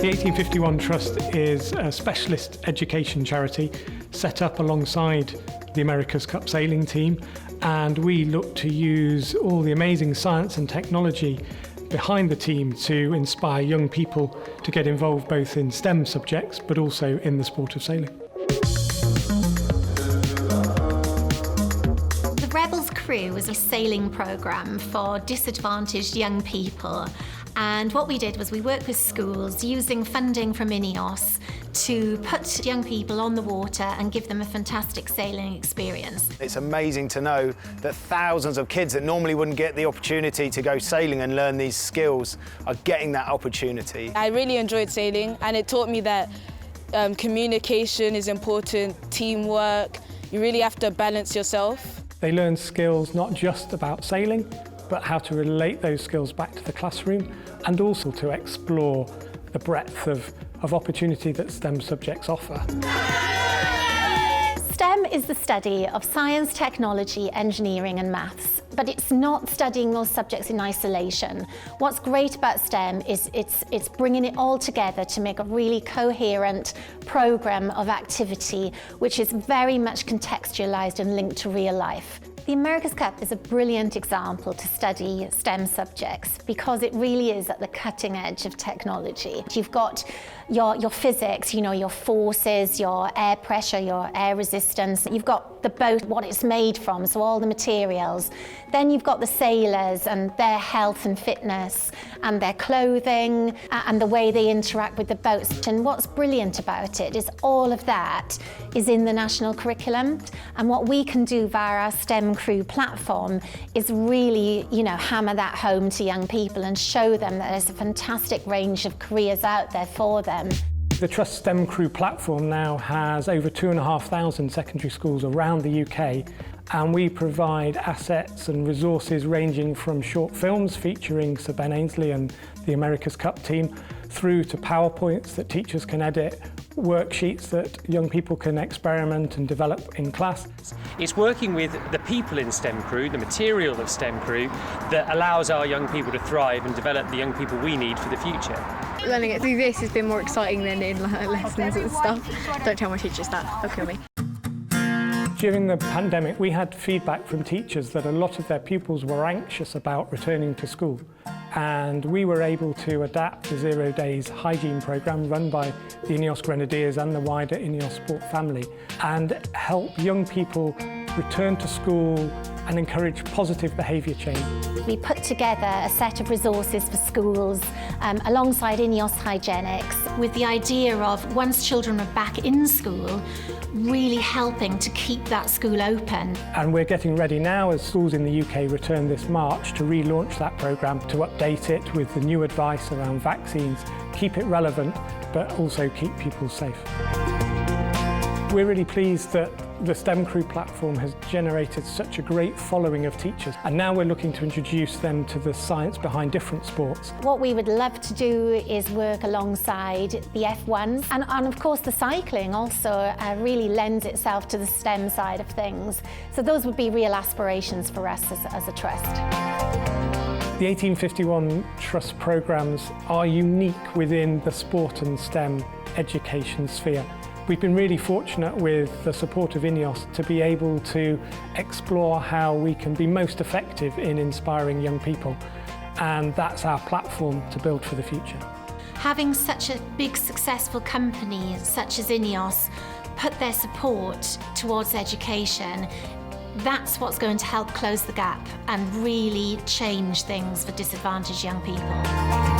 The 1851 Trust is a specialist education charity set up alongside the America's Cup sailing team, and we look to use all the amazing science and technology behind the team to inspire young people to get involved both in STEM subjects but also in the sport of sailing. The Rebels Crew was a sailing programme for disadvantaged young people. And what we did was we worked with schools using funding from INEOS to put young people on the water and give them a fantastic sailing experience. It's amazing to know that thousands of kids that normally wouldn't get the opportunity to go sailing and learn these skills are getting that opportunity. I really enjoyed sailing, and it taught me that communication is important, teamwork. You really have to balance yourself. They learn skills not just about sailing, but how to relate those skills back to the classroom and also to explore the breadth of opportunity that STEM subjects offer. STEM is the study of science, technology, engineering and maths, but it's not studying those subjects in isolation. What's great about STEM is it's bringing it all together to make a really coherent programme of activity which is very much contextualised and linked to real life. The America's Cup is a brilliant example to study STEM subjects because it really is at the cutting edge of technology. You've got your physics, you know, your forces, your air pressure, your air resistance. You've got the boat, what it's made from, so all the materials. Then you've got the sailors and their health and fitness and their clothing and the way they interact with the boats. And what's brilliant about it is all of that is in the national curriculum. And what we can do via our STEM Crew platform is really, you know, hammer that home to young people and show them that there's a fantastic range of careers out there for them. The Trust STEM Crew platform now has over 2,500 secondary schools around the UK, and we provide assets and resources ranging from short films featuring Sir Ben Ainslie and the America's Cup team through to PowerPoints that teachers can edit, worksheets that young people can experiment and develop in class. It's working with the people in STEM Crew, the material of STEM Crew, that allows our young people to thrive and develop the young people we need for the future. Learning it through this has been more exciting than in lessons and stuff. Don't tell my teachers that, they'll kill me. During the pandemic, we had feedback from teachers that a lot of their pupils were anxious about returning to school. And we were able to adapt the 0 Days hygiene programme run by the INEOS Grenadiers and the wider INEOS Sport family and help young people return to school and encourage positive behaviour change. We put together a set of resources for schools alongside INEOS Hygienics with the idea of, once children are back in school, really helping to keep that school open. And we're getting ready now, as schools in the UK return this March, to relaunch that programme, to update it with the new advice around vaccines, keep it relevant, but also keep people safe. We're really pleased that the STEM Crew platform has generated such a great following of teachers, and now we're looking to introduce them to the science behind different sports. What we would love to do is work alongside the F1s, and of course the cycling also really lends itself to the STEM side of things. So those would be real aspirations for us as a trust. The 1851 Trust programmes are unique within the sport and STEM education sphere. We've been really fortunate with the support of INEOS to be able to explore how we can be most effective in inspiring young people, and that's our platform to build for the future. Having such a big successful company such as INEOS put their support towards education, that's what's going to help close the gap and really change things for disadvantaged young people.